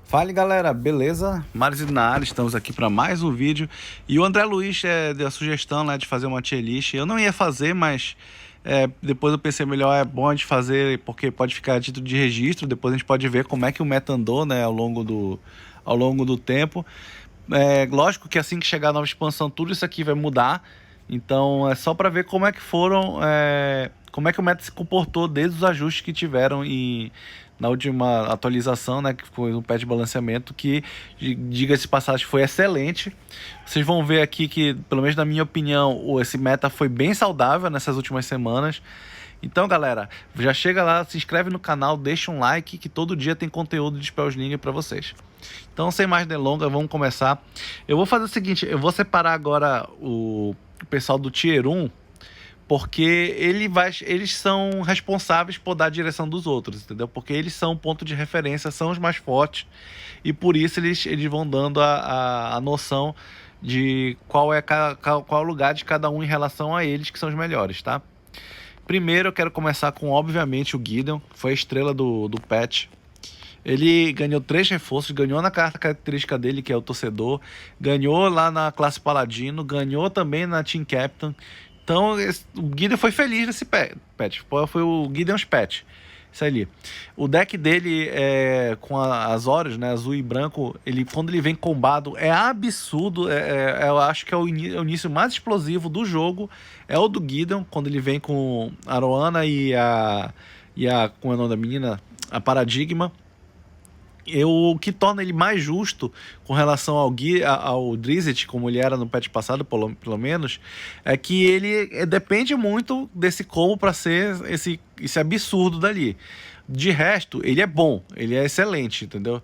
Fala galera, beleza? Maris na área, estamos aqui para mais um vídeo. E o André Luiz deu a sugestão, né, de fazer uma tier list. Eu não ia fazer, mas depois eu pensei melhor, é bom de fazer porque pode ficar a título de registro. Depois a gente pode ver como é que o meta andou, né, ao longo do tempo. Lógico que assim que chegar a nova expansão, tudo isso aqui vai mudar. Então é só para ver como é que como é que o meta se comportou desde os ajustes que tiveram na última atualização, né, que foi um patch de balanceamento que, diga-se de passagem, foi excelente. Vocês vão ver aqui que, pelo menos na minha opinião, esse meta foi bem saudável nessas últimas semanas. Então, galera, já chega lá, se inscreve no canal, deixa um like, que todo dia tem conteúdo de Spellslinger para vocês. Então, sem mais delongas, vamos começar. Eu vou fazer o seguinte, eu vou separar agora o pessoal do Tier 1, porque eles são responsáveis por dar a direção dos outros, entendeu? Porque eles são o ponto de referência, são os mais fortes, e por isso eles vão dando a noção de qual é qual o lugar de cada um em relação a eles, que são os melhores, tá? Primeiro eu quero começar com, obviamente, o Gideon, foi a estrela do patch. Ele ganhou 3 reforços, ganhou na carta característica dele, que é o torcedor, ganhou lá na classe Paladino, ganhou também na Team Captain. Então o Gideon foi feliz nesse patch, foi o Gideon's patch. Isso ali. O deck dele com as Auras, né, azul e branco, quando ele vem combado é absurdo. Eu acho que é o início mais explosivo do jogo. É o do Gideon, quando ele vem com a Aroana como é o nome da menina? A Paradigma. O que torna ele mais justo com relação ao Drizzt, como ele era no patch passado, pelo menos, é que ele depende muito desse combo para ser esse absurdo dali. De resto, ele é bom, ele é excelente, entendeu?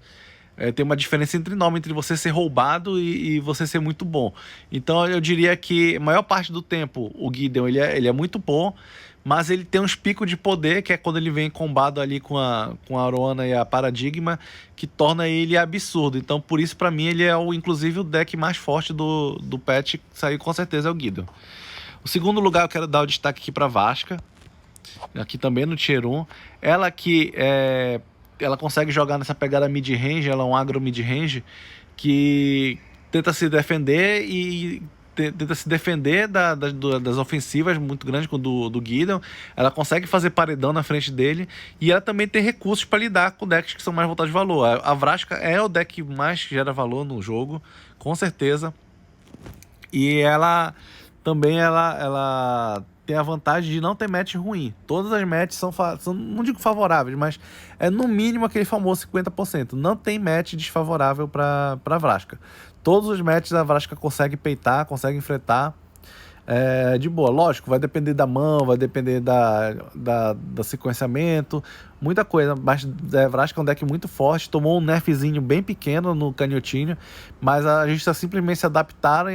Tem uma diferença enorme entre você ser roubado e você ser muito bom. Então eu diria que a maior parte do tempo o Gideon ele é muito bom, mas ele tem uns picos de poder, que é quando ele vem combado ali com a Aroana e a Paradigma, que torna ele absurdo. Então por isso para mim ele é inclusive o deck mais forte do patch, que saiu com certeza é o Gideon. O segundo lugar eu quero dar o destaque aqui para Vasca, aqui também no Tier 1. Ela consegue jogar nessa pegada mid-range, ela é um agro mid-range que tenta se defender das ofensivas muito grandes do Gideon. Ela consegue fazer paredão na frente dele e ela também tem recursos para lidar com decks que são mais voltados de valor. A Vraska é o deck que mais gera valor no jogo, com certeza. E ela também ela tem a vantagem de não ter match ruim. Todas as matches são não digo favoráveis, mas é no mínimo aquele famoso 50%. Não tem match desfavorável para Vraska. Todos os matches a Vraska consegue peitar, consegue enfrentar de boa. Lógico, vai depender da mão, vai depender da sequenciamento, muita coisa. Mas Vraska é um deck muito forte, tomou um nerfzinho bem pequeno no canhotinho, mas a gente simplesmente se adaptaram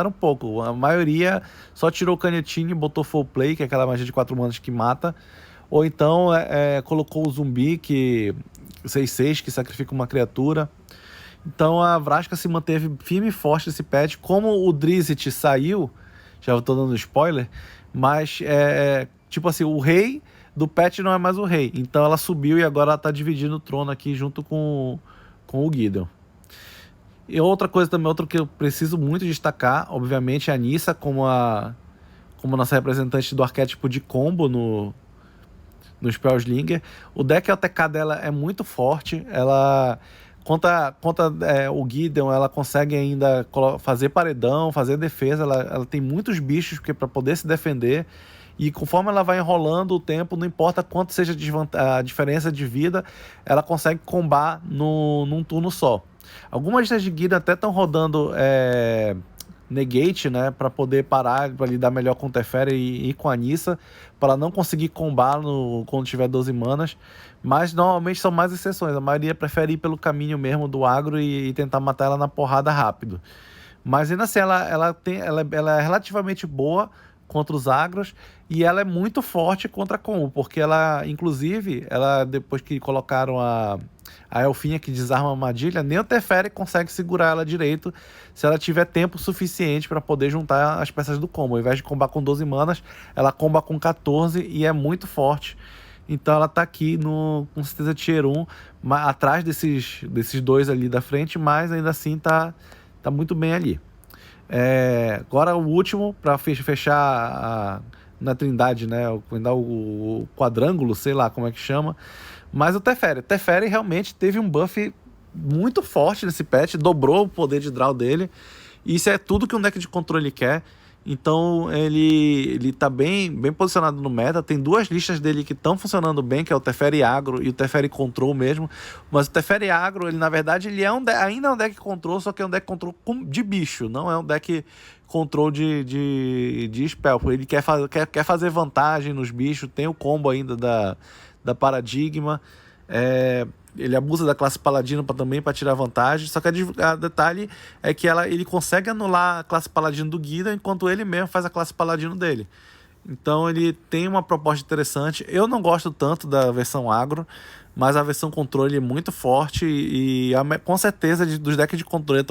um pouco. A maioria só tirou o canhotinho e botou full play, que é aquela magia de 4 manas que mata, ou então colocou o zumbi, que 6/6, que sacrifica uma criatura. Então a Vraska se manteve firme e forte nesse patch. Como o Drizzt saiu, já estou dando spoiler, mas tipo assim, o rei do patch não é mais o rei. Então ela subiu e agora ela está dividindo o trono aqui junto com o Gideon. E outra coisa também, outra que eu preciso muito destacar, obviamente, é a Nissa como nossa representante do arquétipo de combo no Spellslinger. O deck ATK dela é muito forte. Ela contra o Gideon, ela consegue ainda fazer paredão, fazer defesa. Ela tem muitos bichos para poder se defender. E conforme ela vai enrolando o tempo, não importa quanto seja a diferença de vida, ela consegue combar num turno só. Algumas listas de Gideon até estão rodando Negate, né, para poder parar, para lidar melhor com o Teferi e ir com a Nissa, para não conseguir combar quando tiver 12 manas, mas normalmente são mais exceções. A maioria prefere ir pelo caminho mesmo do agro e tentar matar ela na porrada rápido. Mas ainda assim, ela é relativamente boa contra os agros e ela é muito forte contra a combo, porque inclusive, depois que colocaram a Elfinha que desarma a armadilha, nem o Teferi consegue segurar ela direito se ela tiver tempo suficiente para poder juntar as peças do combo. Ao invés de combar com 12 manas, ela comba com 14 e é muito forte. Então ela tá aqui com certeza Tier 1, atrás desses dois ali da frente, mas ainda assim tá muito bem ali. Agora o último, para fechar na Trindade, né? O quadrângulo, sei lá como é que chama. Mas o Teferi. O Teferi realmente teve um buff muito forte nesse patch, dobrou o poder de draw dele. E isso é tudo que um deck de controle quer. Então ele tá bem posicionado no meta. Tem duas listas dele que estão funcionando bem, que é o Teferi Agro e o Teferi Control mesmo. Mas o Teferi Agro, ele na verdade ele é ainda é um deck Control, só que é um deck Control de bicho, não é um deck Control de spell. Ele quer fazer vantagem nos bichos, tem o combo ainda da Paradigma. Ele abusa da classe Paladino também para tirar vantagem. Só que a detalhe é que ele consegue anular a classe Paladino do Guida, enquanto ele mesmo faz a classe Paladino dele. Então ele tem uma proposta interessante. Eu não gosto tanto da versão agro, mas a versão controle é muito forte e com certeza dos decks de controle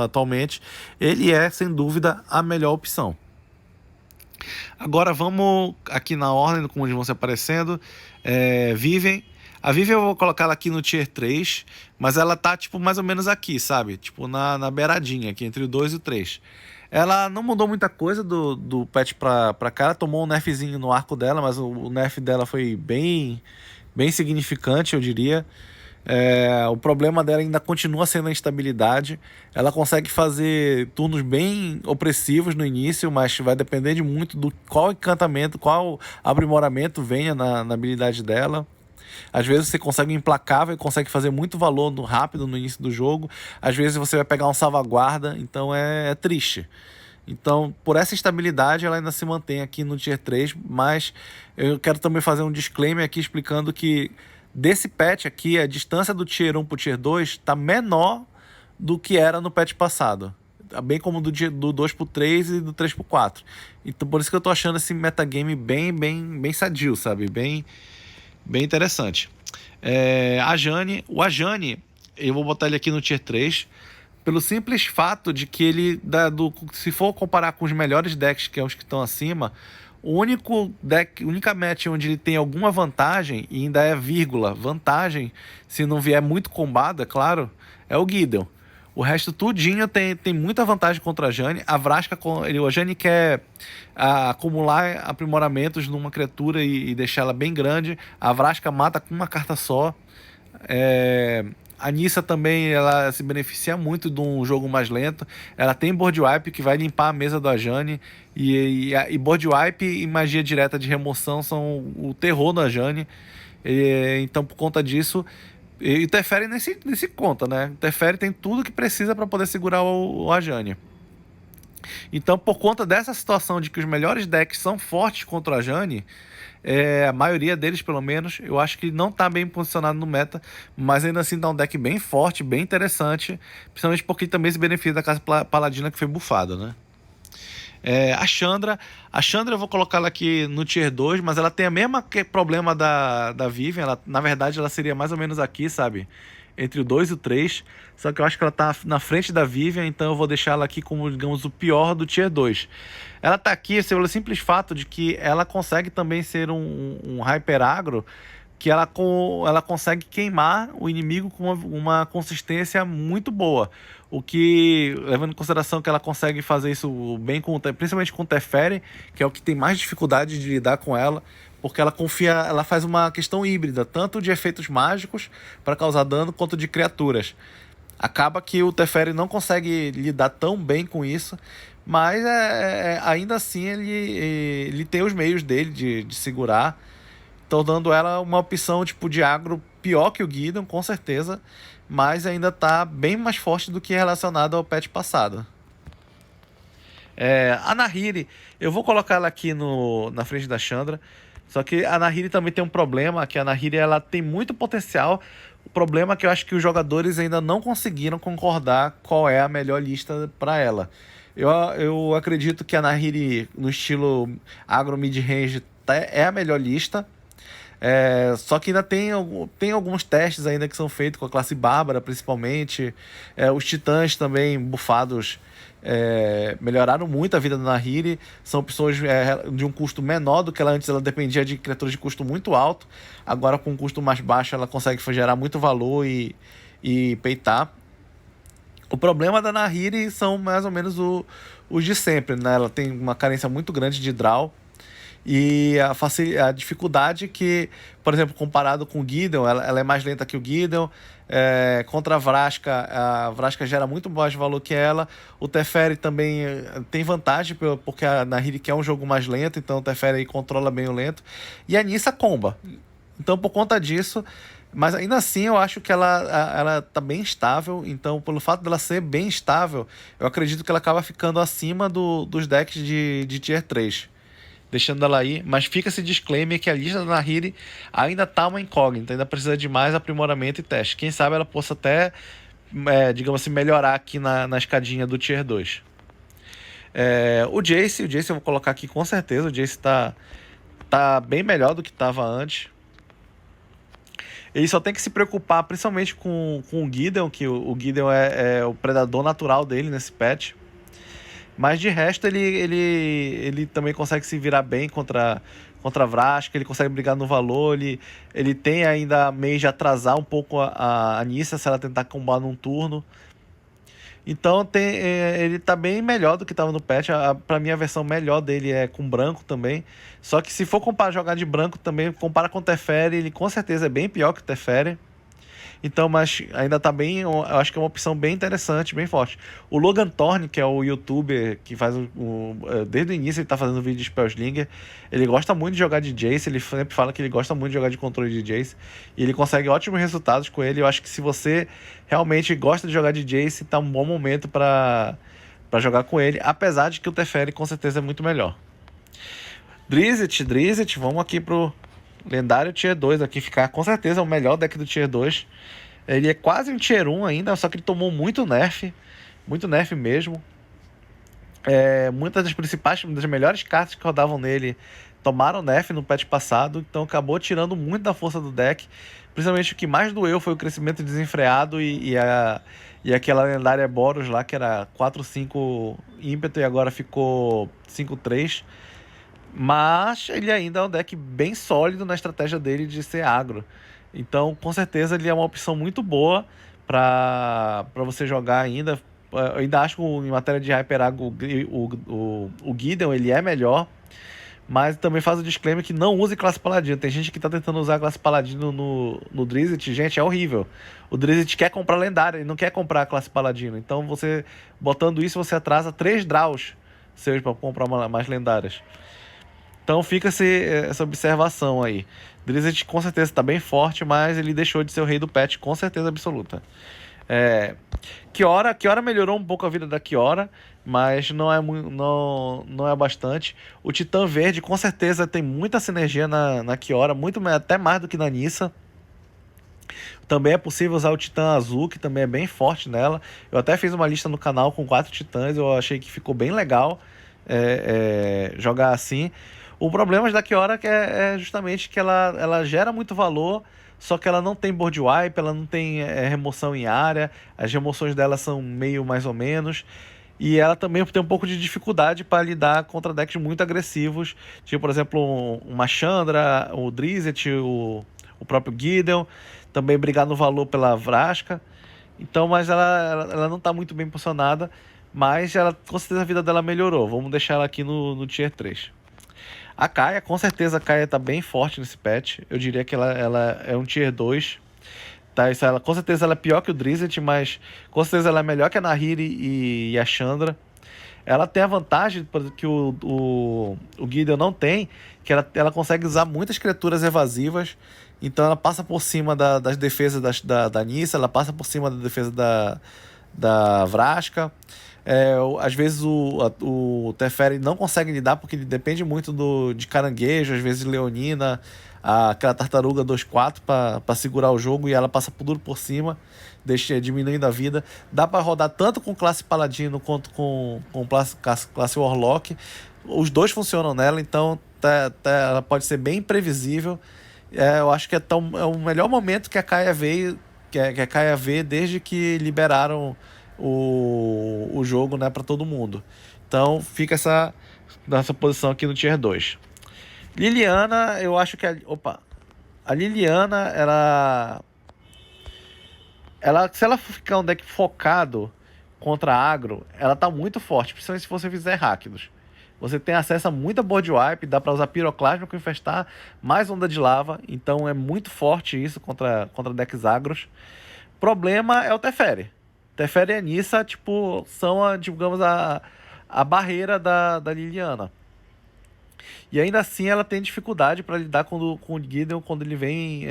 atualmente, ele é sem dúvida a melhor opção. Agora vamos aqui na ordem como eles vão se aparecendo. Vivem. A Vivian eu vou colocar ela aqui no Tier 3, mas ela tá tipo mais ou menos aqui, sabe? Tipo na beiradinha, aqui entre o 2 e o 3. Ela não mudou muita coisa do patch pra cá, ela tomou um nerfzinho no arco dela, mas o nerf dela foi bem significante, eu diria. O problema dela ainda continua sendo a instabilidade. Ela consegue fazer turnos bem opressivos no início, mas vai depender de muito do qual encantamento, qual aprimoramento venha na habilidade dela. Às vezes você consegue um implacável e consegue fazer muito valor rápido no início do jogo. Às vezes você vai pegar um salvaguarda, então é triste. Então, por essa estabilidade, ela ainda se mantém aqui no Tier 3, mas eu quero também fazer um disclaimer aqui explicando que desse patch aqui, a distância do Tier 1 para o Tier 2 está menor do que era no patch passado. Bem como do 2 pro 3 e do 3 pro 4. Então, por isso que eu tô achando esse metagame bem sadio, sabe? Bem interessante. O Ajani, eu vou botar ele aqui no Tier 3, pelo simples fato de que ele, se for comparar com os melhores decks, que é os que estão acima, única match onde ele tem alguma vantagem, e ainda é vírgula, vantagem, se não vier muito combado, é claro, é o Gideon. O resto tudinho tem muita vantagem contra a Jane. A Vraska, a Jane quer acumular aprimoramentos numa criatura e deixar ela bem grande. A Vraska mata com uma carta só. A Nissa também ela se beneficia muito de um jogo mais lento. Ela tem board wipe que vai limpar a mesa do Ajani. E board wipe e magia direta de remoção são o terror do Ajani. Então, por conta disso... E o Teferi nesse conta, né? O Teferi tem tudo que precisa para poder segurar o Ajani. Então, por conta dessa situação de que os melhores decks são fortes contra o Ajani, a maioria deles, pelo menos, eu acho que não está bem posicionado no meta, mas ainda assim dá um deck bem forte, bem interessante, principalmente porque também se beneficia da casa paladina que foi bufada, né? A Chandra eu vou colocar ela aqui no Tier 2, mas ela tem o mesmo problema da Vivian. Na verdade, ela seria mais ou menos aqui, sabe? Entre o 2 e o 3. Só que eu acho que ela tá na frente da Vivian, então eu vou deixar ela aqui como, digamos, o pior do Tier 2. Ela tá aqui pelo simples fato de que ela consegue também ser um Hyper Agro, que ela consegue queimar o inimigo com uma consistência muito boa. O que, levando em consideração que ela consegue fazer isso bem, principalmente com o Teferi, que é o que tem mais dificuldade de lidar com ela, porque ela faz uma questão híbrida, tanto de efeitos mágicos para causar dano, quanto de criaturas. Acaba que o Teferi não consegue lidar tão bem com isso, mas ainda assim ele tem os meios dele de segurar. Estão dando ela uma opção tipo de agro pior que o Gideon, com certeza, mas ainda está bem mais forte do que relacionado ao patch passado. A Nahiri, eu vou colocar ela aqui na frente da Chandra, só que a Nahiri também tem um problema, que a Nahiri ela tem muito potencial. O problema é que eu acho que os jogadores ainda não conseguiram concordar qual é a melhor lista para ela. Eu acredito que a Nahiri, no estilo agro mid-range, é a melhor lista. Só que ainda tem alguns testes ainda que são feitos com a classe Bárbara, principalmente. Os titãs também bufados melhoraram muito a vida da Nahiri. São opções de um custo menor do que ela antes. Ela dependia de criaturas de custo muito alto. Agora, com um custo mais baixo, ela consegue gerar muito valor e peitar. O problema da Nahiri são mais ou menos os de sempre, né? Ela tem uma carência muito grande de draw. E a dificuldade que, por exemplo, comparado com o Gideon, ela é mais lenta que o Gideon. Contra a Vraska gera muito mais valor que ela. O Teferi também tem vantagem, porque a Nahiri quer um jogo mais lento, então o Teferi aí controla bem o lento. E a Nissa comba. Então, por conta disso... Mas ainda assim, eu acho que ela tá bem estável. Então, pelo fato dela ser bem estável, eu acredito que ela acaba ficando acima dos decks de Tier 3. Deixando ela aí, mas fica esse disclaimer que a lista da Nahiri ainda tá uma incógnita, ainda precisa de mais aprimoramento e teste. Quem sabe ela possa até, digamos assim, melhorar aqui na escadinha do Tier 2. O Jace eu vou colocar aqui com certeza. O Jace tá bem melhor do que estava antes. Ele só tem que se preocupar principalmente com o Gideon, que o Gideon é o predador natural dele nesse patch. Mas de resto ele também consegue se virar bem contra a Vraska, ele consegue brigar no valor, ele tem ainda meio de atrasar um pouco a Nissa se ela tentar combar num turno. Então ele tá bem melhor do que estava no patch. Pra mim a versão melhor dele é com branco também. Só que se for jogar de branco também, compara com o Teferi, ele com certeza é bem pior que o Teferi. Então, mas ainda tá bem, eu acho que é uma opção bem interessante, bem forte. O Logan Thorne, que é o youtuber que faz desde o início ele tá fazendo vídeo de Spellslinger, ele gosta muito de jogar de Jace, ele sempre fala que ele gosta muito de jogar de controle de Jace, e ele consegue ótimos resultados com ele. Eu acho que se você realmente gosta de jogar de Jace, tá um bom momento para jogar com ele, apesar de que o Teferi com certeza é muito melhor. Drizzt, vamos aqui pro lendário Tier 2 aqui, ficar com certeza o melhor deck do Tier 2. Ele é quase um Tier 1 ainda, só que ele tomou muito nerf mesmo. Muitas das melhores cartas que rodavam nele tomaram nerf no patch passado, então acabou tirando muito da força do deck. Principalmente o que mais doeu foi o crescimento desenfreado e aquela lendária Boros lá, que era 4-5 ímpeto e agora ficou 5-3. Mas ele ainda é um deck bem sólido na estratégia dele de ser agro. Então, com certeza, ele é uma opção muito boa para você jogar ainda. Eu ainda acho que em matéria de Hyper Agro, o Gideon ele é melhor. Mas também faz o disclaimer que não use classe Paladino. Tem gente que tá tentando usar a classe Paladino no Drizzt. Gente, é horrível. O Drizzt quer comprar lendária, ele não quer comprar a classe Paladino. Então, você botando isso, você atrasa 3 draws seus para comprar mais lendárias. Então fica essa observação aí. Drizzt com certeza está bem forte, mas ele deixou de ser o rei do patch com certeza absoluta. Kiora melhorou um pouco a vida da Kiora, mas não é bastante. O Titã Verde com certeza tem muita sinergia na Kiora, até mais do que na Nissa. Também é possível usar o Titã Azul, que também é bem forte nela. Eu até fiz uma lista no canal com 4 titãs, eu achei que ficou bem legal jogar assim. O problema da Kiora é justamente que ela gera muito valor, só que ela não tem board wipe, ela não tem remoção em área, as remoções dela são meio mais ou menos, e ela também tem um pouco de dificuldade para lidar contra decks muito agressivos, tipo, por exemplo, uma Chandra, o Drizzt, o próprio Gideon, também brigar no valor pela Vraska. Então, mas ela não está muito bem posicionada, mas com certeza a vida dela melhorou. Vamos deixar ela aqui no Tier 3. A Kaia, com certeza a Kaia tá bem forte nesse patch. Eu diria que ela é um Tier 2. Tá? Com certeza ela é pior que o Drizzt, mas com certeza ela é melhor que a Nahiri e a Chandra. Ela tem a vantagem que o Gideon não tem, que ela consegue usar muitas criaturas evasivas. Então ela passa por cima das defesas da Nissa, ela passa por cima da defesa da Vraska. Às vezes o Teferi não consegue lidar porque ele depende muito de caranguejo, às vezes Leonina, aquela tartaruga 2/4 para segurar o jogo, e ela passa duro por cima, diminuindo a vida. Dá para rodar tanto com classe Paladino quanto com classe Warlock. Os dois funcionam nela, então ela pode ser bem imprevisível. Eu acho que é o melhor momento que a Kaia veio, que a Kaia vê desde que liberaram o jogo, né, para todo mundo. Então fica nessa posição aqui no Tier 2. Liliana, eu acho que a Liliana, ela, se ela ficar um deck focado contra agro, ela tá muito forte, principalmente se você fizer Rakdos. Você tem acesso a muita board wipe, dá pra usar Piroclasma com Infestar, mais Onda de Lava, então é muito forte isso contra decks agros. Problema é o Teferi. Teferi e a Nissa, tipo, são, digamos, a barreira da Liliana. E ainda assim ela tem dificuldade para lidar com o Gideon quando ele vem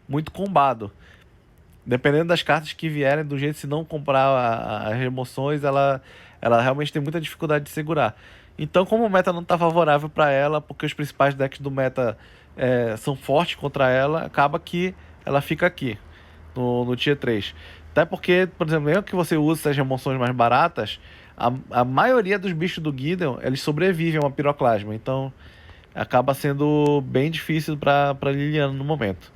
muito combado. Dependendo das cartas que vierem, do jeito, se não comprar as remoções, ela realmente tem muita dificuldade de segurar. Então, como o meta não está favorável para ela, porque os principais decks do meta são fortes contra ela, acaba que ela fica aqui, no Tier 3. Até porque, por exemplo, mesmo que você use essas remoções mais baratas, a maioria dos bichos do Gideon, eles sobrevivem a uma Piroclasma. Então, acaba sendo bem difícil para Liliana no momento.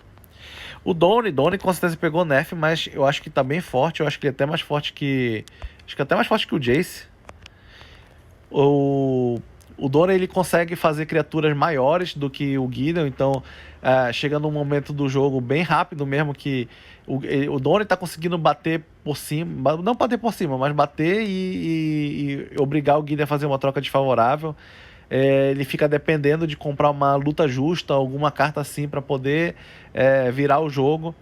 O Donnie com certeza pegou nerf, mas eu acho que tá bem forte. Eu acho que ele é até mais forte que... Acho que é até mais forte que o Jace. O Donnie, ele consegue fazer criaturas maiores do que o Gideon. Então, chega num momento do jogo bem rápido mesmo que... O Donnie tá conseguindo bater por cima... Não bater por cima, mas bater e obrigar o Gideon a fazer uma troca desfavorável. Ele fica dependendo de comprar uma luta justa, alguma carta assim para poder virar o jogo,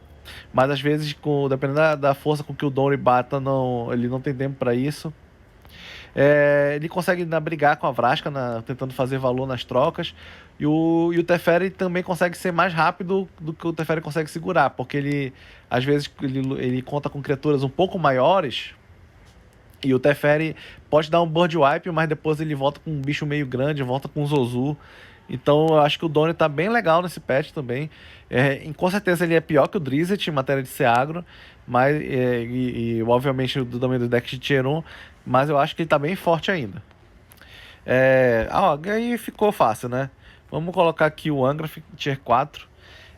mas às vezes, dependendo da força com que o Donnie bata, ele não tem tempo para isso. Ele consegue brigar com a Vraska, tentando fazer valor nas trocas, e o Teferi também consegue ser mais rápido do que o Teferi consegue segurar, porque ele às vezes ele conta com criaturas um pouco maiores. E o Teferi pode dar um board wipe, mas depois ele volta com um bicho meio grande, volta com um Zozu. Então eu acho que o Donnie tá bem legal nesse patch também. Com certeza ele é pior que o Drizzt em matéria de ser agro, mas, obviamente também do deck de Tier 1, mas eu acho que ele tá bem forte ainda. Aí ficou fácil, né? Vamos colocar aqui o Angra Tier 4.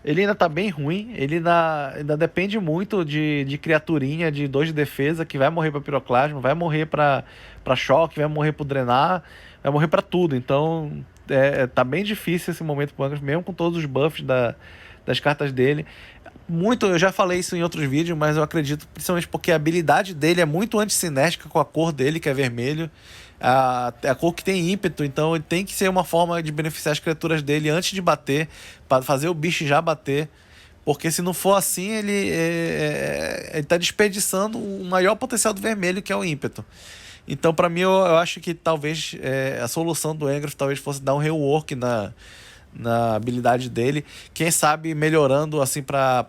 Ele ainda tá bem ruim, ele ainda depende muito de criaturinha de 2 de defesa, que vai morrer pra Piroclasma, vai morrer pra choque, vai morrer pro drenar, vai morrer pra tudo. Então tá bem difícil esse momento pro Angra, mesmo com todos os buffs das cartas dele. Eu já falei isso em outros vídeos, mas eu acredito, principalmente porque a habilidade dele é muito anticinéstica com a cor dele, que é vermelho. A cor que tem ímpeto, então ele tem que ser uma forma de beneficiar as criaturas dele antes de bater, para fazer o bicho já bater, porque se não for assim, ele tá desperdiçando o maior potencial do vermelho, que é o ímpeto. Então, para mim, eu acho que talvez a solução do Engraf talvez fosse dar um rework na habilidade dele, quem sabe melhorando assim para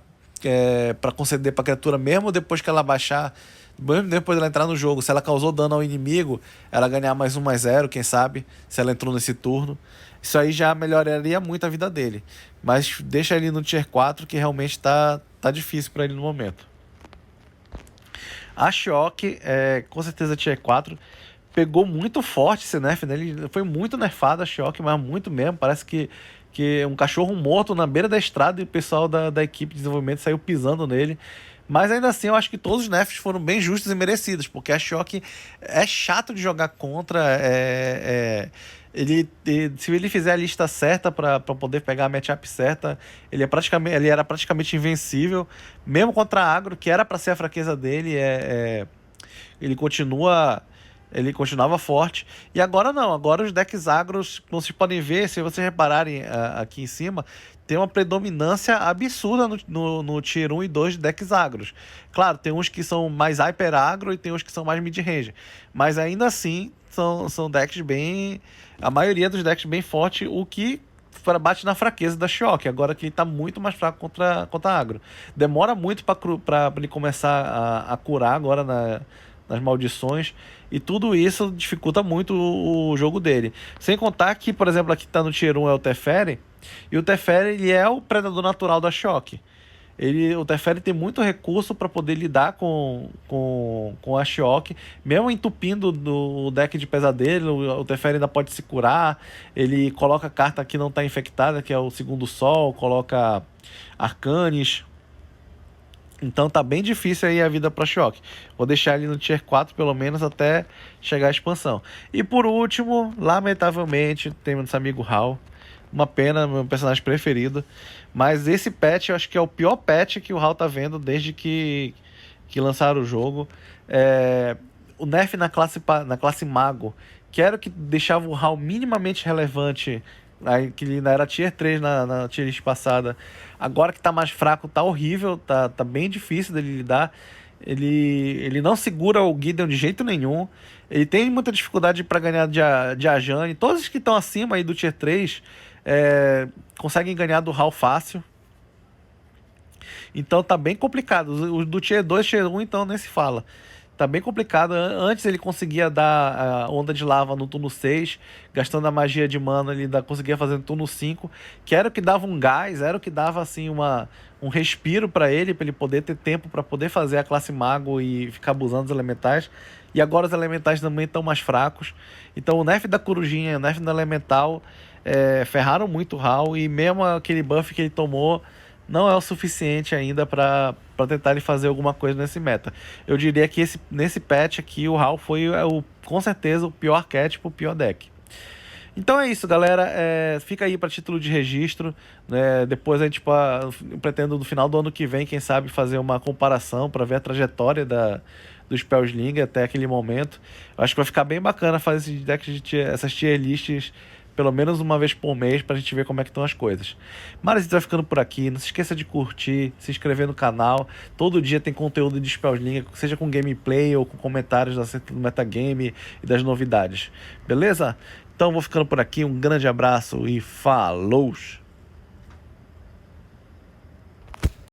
conceder para a criatura, mesmo depois que ela baixar, mesmo depois dela entrar no jogo, se ela causou dano ao inimigo, ela ganhar mais 1/0, quem sabe, se ela entrou nesse turno. Isso aí já melhoraria muito a vida dele. Mas deixa ele no Tier 4, que realmente tá difícil para ele no momento. A Shock, com certeza Tier 4. Pegou muito forte esse nerf, né? Ele foi muito nerfado a Shock, mas muito mesmo. Parece que um cachorro morto na beira da estrada e o pessoal da equipe de desenvolvimento saiu pisando nele. Mas ainda assim, eu acho que todos os nerfs foram bem justos e merecidos, porque a Shock é chato de jogar contra. Se ele fizer a lista certa para poder pegar a matchup certa, ele era praticamente invencível, mesmo contra a agro, que era para ser a fraqueza dele. Ele continuava forte. E agora não, agora os decks agros, como vocês podem ver, se vocês repararem aqui em cima, tem uma predominância absurda no Tier 1 e 2 de decks agros. Claro, tem uns que são mais hyper agro e tem uns que são mais mid-range, mas ainda assim são decks bem... A maioria dos decks bem forte, o que bate na fraqueza da Shock, agora que ele tá muito mais fraco contra agro. Demora muito para ele começar a curar agora nas maldições, e tudo isso dificulta muito o jogo dele. Sem contar que, por exemplo, aqui tá no Tier 1 é o Teferi, e o Teferi ele é o predador natural da Shock. O Teferi tem muito recurso para poder lidar com a Shioki, mesmo entupindo o deck de pesadelo, o Teferi ainda pode se curar, ele coloca carta que não está infectada, que é o Segundo Sol, coloca Arcanes. Então tá bem difícil aí a vida pra Shioki. Vou deixar ele no Tier 4 pelo menos até chegar a expansão. E por último, lamentavelmente, tem nosso amigo Hal. Uma pena, meu personagem preferido. Mas esse patch eu acho que é o pior patch que o Hal tá vendo desde que lançaram o jogo. O nerf na classe Mago, que era o que deixava o Hal minimamente relevante, que ele ainda era Tier 3 na Tier list passada. Agora que tá mais fraco, tá horrível, tá bem difícil dele lidar. Ele não segura o Gideon de jeito nenhum. Ele tem muita dificuldade para ganhar de Ajani. Todos os que estão acima aí do Tier 3 conseguem ganhar do Hal fácil. Então tá bem complicado. Os do Tier 2, Tier 1, então nem se fala. Tá bem complicado. Antes ele conseguia dar a onda de lava no turno 6, gastando a magia de mana, ele ainda conseguia fazer no turno 5, que era o que dava um gás, era o que dava assim um respiro para ele poder ter tempo para poder fazer a classe mago e ficar abusando dos elementais. E agora os elementais também estão mais fracos. Então o nerf da corujinha, o nerf da elemental ferraram muito o Hal, e mesmo aquele buff que ele tomou não é o suficiente ainda para tentar ele fazer alguma coisa nesse meta. Eu diria que nesse patch aqui o Hal foi com certeza o pior arquétipo, o pior deck. Então é isso, galera. Fica aí para título de registro, né? Depois a gente pretendo no final do ano que vem, quem sabe, fazer uma comparação para ver a trajetória do Spellslinger até aquele momento. Eu acho que vai ficar bem bacana fazer essas tier lists pelo menos uma vez por mês pra gente ver como é que estão as coisas. Mas a gente vai ficando por aqui. Não se esqueça de curtir, se inscrever no canal. Todo dia tem conteúdo de Spellslinger, seja com gameplay ou com comentários acerca do metagame e das novidades. Beleza? Então vou ficando por aqui. Um grande abraço e falou!